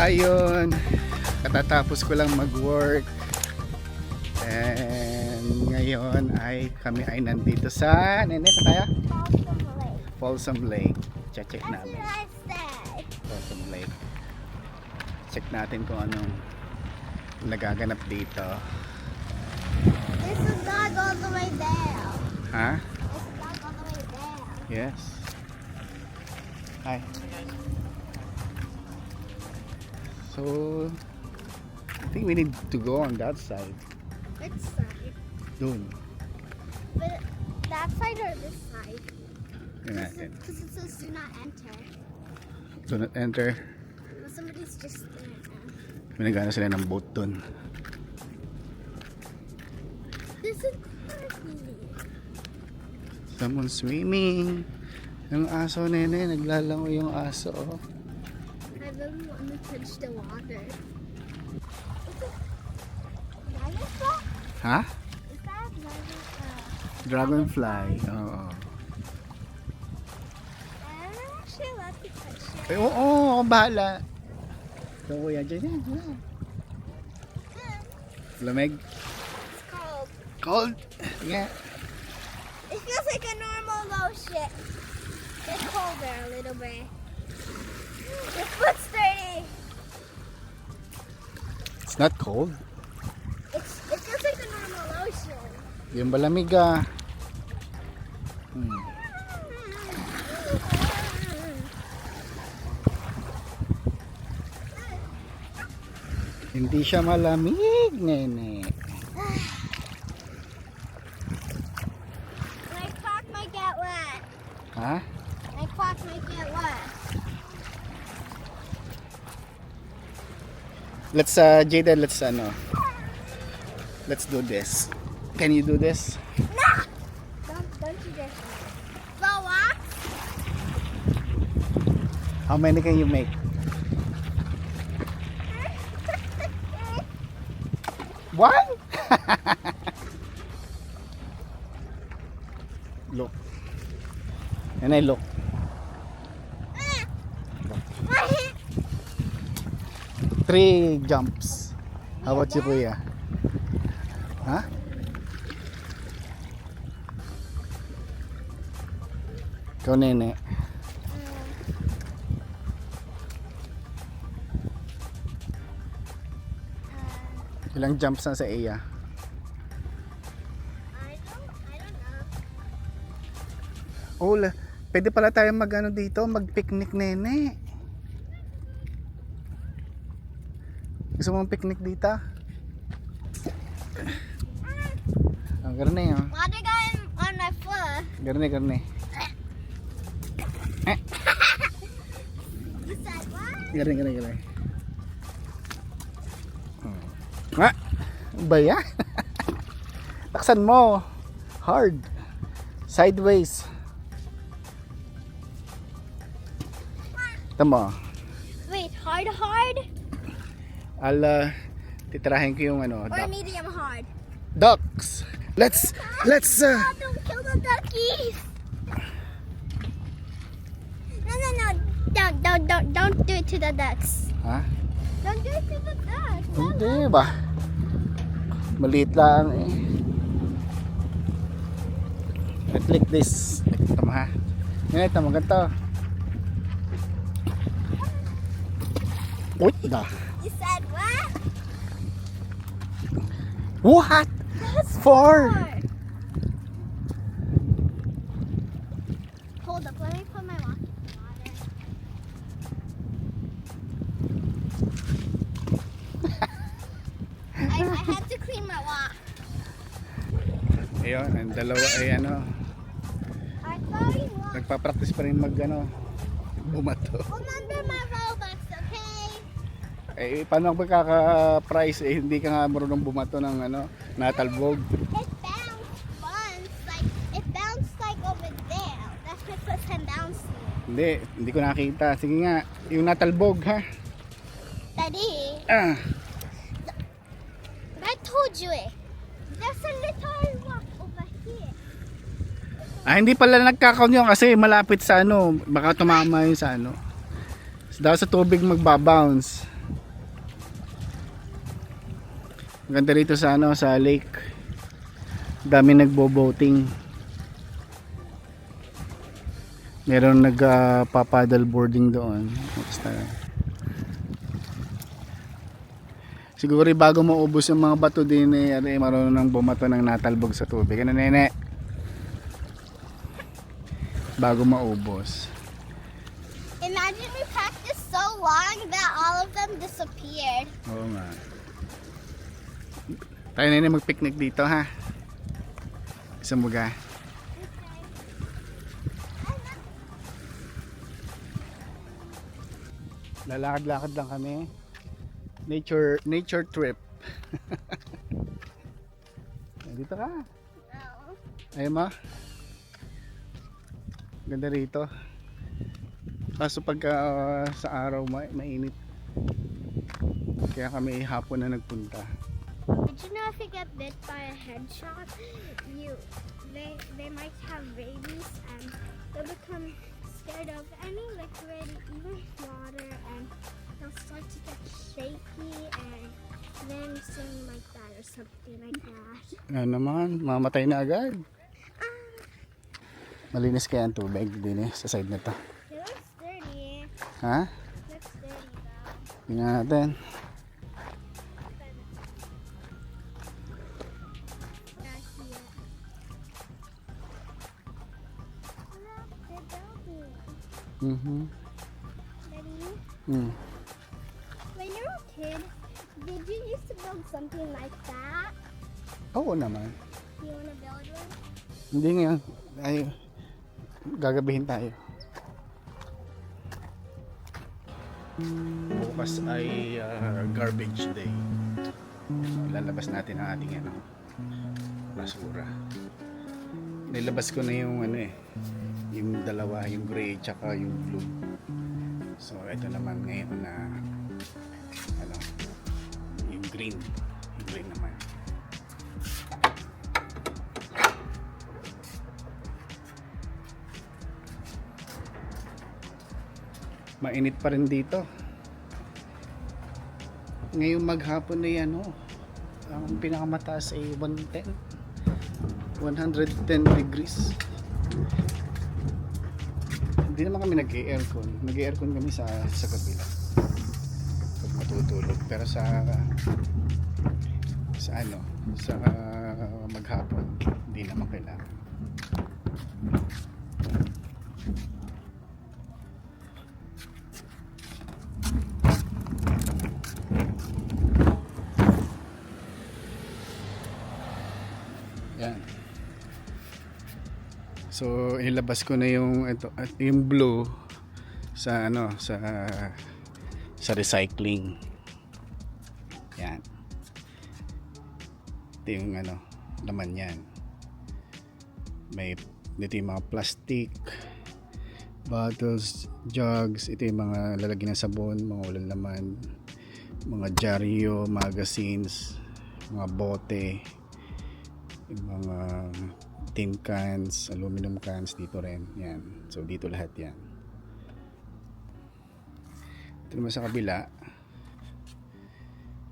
ayun, katatapos ko lang mag-work and ngayon ay kami ay nandito sa sa tayo? Folsom Lake. Check namin Folsom Lake. Check natin kung anong nagaganap dito. This is not all the way there. Ha? This is not all the way there. Yes. Hi. So I think we need to go on that side. Which side? Doon. But that side or this side? Yun natin. Because it says do not enter. Do not enter. Well, somebody's just there now. Minagana sila ng boat doon. This is creepy. Someone swimming. Yung aso, nene, naglalango yung aso. I really want to touch the water. Dragonfly? Ha? Is that Dragonfly. Oo. I don't actually let you touch it. Eh, oo, bahala. Ito kuya, dyan yan. Lamig. It's cold. Cold. Yeah. It feels like a normal lotion. It's colder a little bit. Your foot's dirty. It's not cold. It feels like a normal lotion. Yung balamig ah. Hindi siya malamig, nene. My clock might get wet. Ha? My clock might get wet. Let's Jaden, let's do this. Can you do this? No! Don't you dare. The what? How many can you make? One? Look. And I look. Three jumps. How about you, kuya? Ha? Ikaw, nene. Ilang jumps na sa iya? I don't know. Oh, pwede pala tayo mag-ano dito, mag-picnic, nene. Gusto mong picnic dito? Oh, garne oh. Water got on my foot. Garne. You said what? Garne. Ah, ba yan? Taksan mo. Hard. Sideways. Tama. Wait, hard? Titirahin ko yung Or medium hard? ducks. Let's Oh, don't kill the duckies. No. Don't do it to the ducks. ha? Don't do it to the ducks. Hindi ba? Maliit lang eh. Let's click this. Tama ha. Yan, tama ganito. Uy, da. You said what? What? That's Four. Hold up, let me put my walkie in the water. I had to clean my walk. Ayun, ang dalawa ay I thought you walked. nagpa-practice pa rin bumato. Remember my Robux, okay? Eh, paano ka kaka-price eh, hindi ka nga marunong bumato ng natalbog. It bounced like over there. That's my first time bouncing. Hindi ko nakita. Sige nga, yung natalbog ha. Daddy, Ah, I told you it. There's a little rock over here. hindi pala nagkakount yun kasi malapit sa baka tumama yun sa daw sa tubig magbabounce. Maganda rito sa ano, sa lake. Dami nagbo-boating. Meron nagpa-paddle boarding doon. Basta siguro bago maubos yung mga bato din marunong nang bumato ng natalbog sa tubig. Ano nene? Bago maubos. Imagine we practiced so long that all of them disappeared. Oo nga. Tayo nene mag-picnic dito ha. Sa Muga. Lalakad-lakad lang kami. Nature trip. Dito ka. Ayun mo. Ganda rito. Kaso pagka sa araw mainit. Kaya kami hapon na nagpunta. Did you know if you get bit by a hedgehog, they might have rabies and they'll become scared of any liquid, even water, and they'll start to get shaky and then sing like that or something like that. Ano naman, mamatay na agad. Malinis kaya ang tubig din sa side na to. It looks dirty. Ha? Looks dirty though. Tingnan natin. Back here. Look, they're building. Ready? When you were a kid, did you used to build something like that? Oo naman. Do you want to build one? Hindi ngayon. Ay, gagabihin tayo. Bukas ay garbage day. Lalabas natin ang ating basura. Nilabas ko na yung yung dalawa, yung gray tsaka yung blue. So ito naman ngayon na yung green. Yung green naman. Mainit pa rin dito. Ngayong maghapon na yan, ang pinakamataas ay 110 degrees. Hindi naman kami nag-aircon. Nag-aircon kami sa kabila pag matutulog. Pero sa maghapon hindi naman kailangan. Yan. So ilabas ko na yung blue sa sa recycling. Yan. Ito yung laman yan. Dito yung mga plastic bottles, jugs, ito yung mga lalagyan ng sabon, mga walang laman, mga dyaryo, magazines, mga bote, yung mga tin cans, aluminum cans dito rin. Yan. So dito lahat yan. Ito naman sa kabila.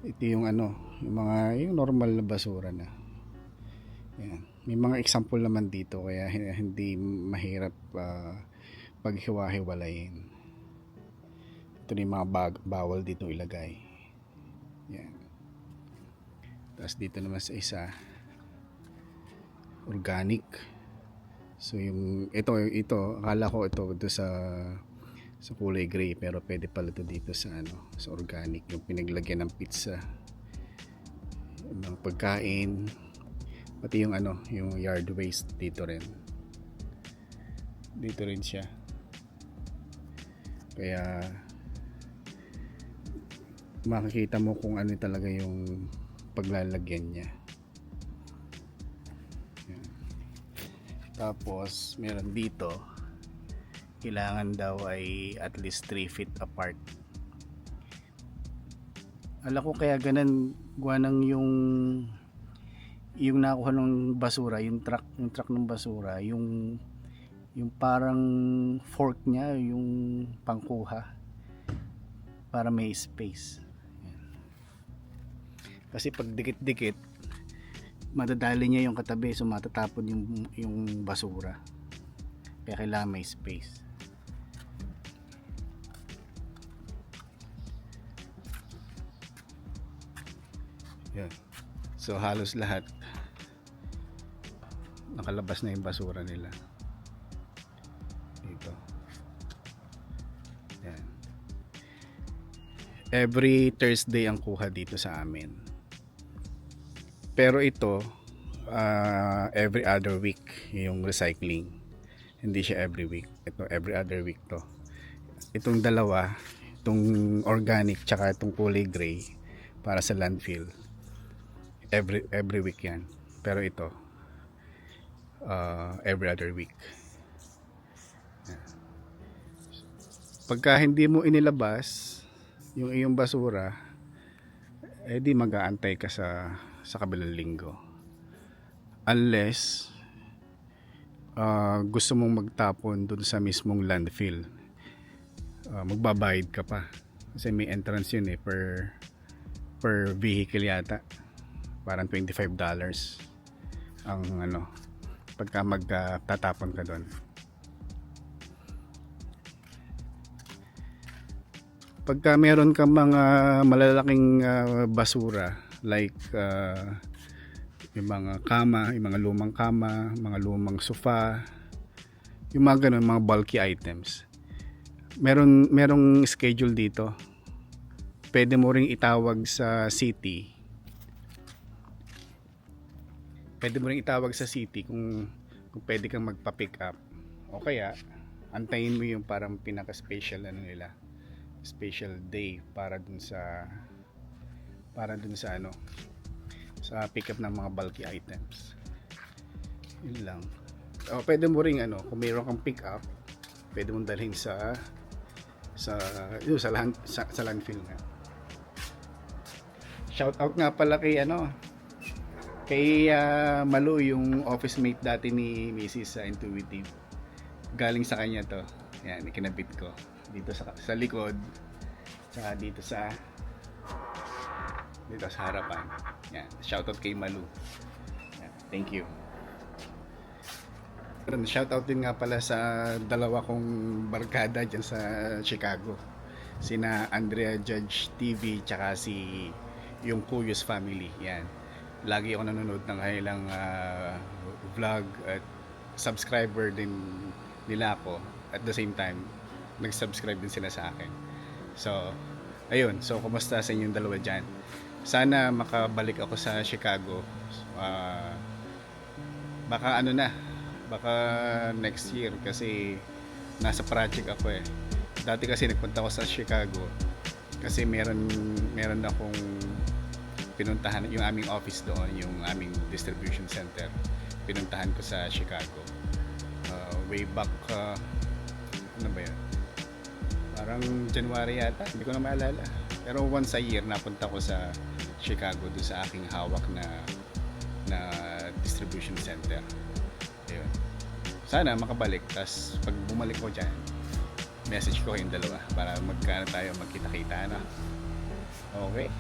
Ito yung yung normal na basura na. Yan. May mga example naman dito kaya hindi mahirap paghiwa-hiwalayin. Ito yung mga bawal dito ilagay. Yan. Tapos dito naman sa isa organic. So yung ito akala ko ito sa kulay gray pero pwede pala ito dito sa sa organic, yung pinaglagyan ng pizza, ng pagkain, pati yung yung yard waste dito rin siya. Kaya makikita mo kung ano talaga yung paglalagyan niya. Tapos meron dito, kailangan daw ay at least 3 feet apart. Alam ko kaya ganun gawa ng yung nakuha ng basura, yung truck ng basura, yung parang fork niya, yung pangkuha para may space. Kasi pag dikit-dikit, madadali niya yung katabi, so matatapon yung basura. Kaya kailangan may space. Yan. So halos lahat nakalabas na yung basura nila dito. Yan. Every Thursday ang kuha dito sa amin. Pero ito every other week yung recycling. Hindi siya every week. Ito every other week to. Itong dalawa, itong organic tsaka itong kulay gray para sa landfill. Every week yan. Pero ito every other week. Pagka hindi mo inilabas yung iyong basura, di mag-aantay ka sa kabilang linggo. Unless gusto mong magtapon dun sa mismong landfill, magbabayad ka pa. Kasi may entrance yun per vehicle yata. Parang $25 ang pagka magtatapon ka doon. Pagka meron ka mga malalaking basura like yung mga kama, yung mga lumang kama, mga lumang sofa, yung mga ganun, mga bulky items, merong schedule dito. Pwede mo ring itawag sa city. Pwede mo ring itawag sa city kung pwede kang magpa-pick up. O kaya antayin mo yung parang pinaka-special nila, special day para dun sa sa pick up ng mga bulky items. Yun lang. O pwede mo ring kung mayroon kang pick up, pwede mong dalhin sa landfill nga. Shout out nga pala kay Malu, yung office mate dati ni Mrs. sa Intuitive. Galing sa kanya to. Yan, ikinabit ko dito sa likod, saka dito sa harapan. Yan, shout out kay Malu. Yan, thank you. Shout out din nga pala sa dalawa kong barkada dyan sa Chicago, sina Andrea Judge TV tsaka si yung Cuyos family. Yan, lagi ako nanonood ng kanilang vlog at subscriber din nila ako. At the same time, nag-subscribe din sila sa akin. So, ayun. So, kumusta sa inyong dalawa dyan? Sana makabalik ako sa Chicago. Baka baka next year kasi nasa project ako eh. Dati kasi nagpunta ako sa Chicago kasi meron akong pinuntahan, yung aming office doon, yung aming distribution center, pinuntahan ko sa Chicago way back ano ba yun, parang January yata, hindi ko na maalala, pero once a year napunta ko sa Chicago doon sa aking hawak na distribution center. Ayun, sana makabalik, tas pag bumalik ko dyan, message ko kayong dalawa para magkita-kita. Okay.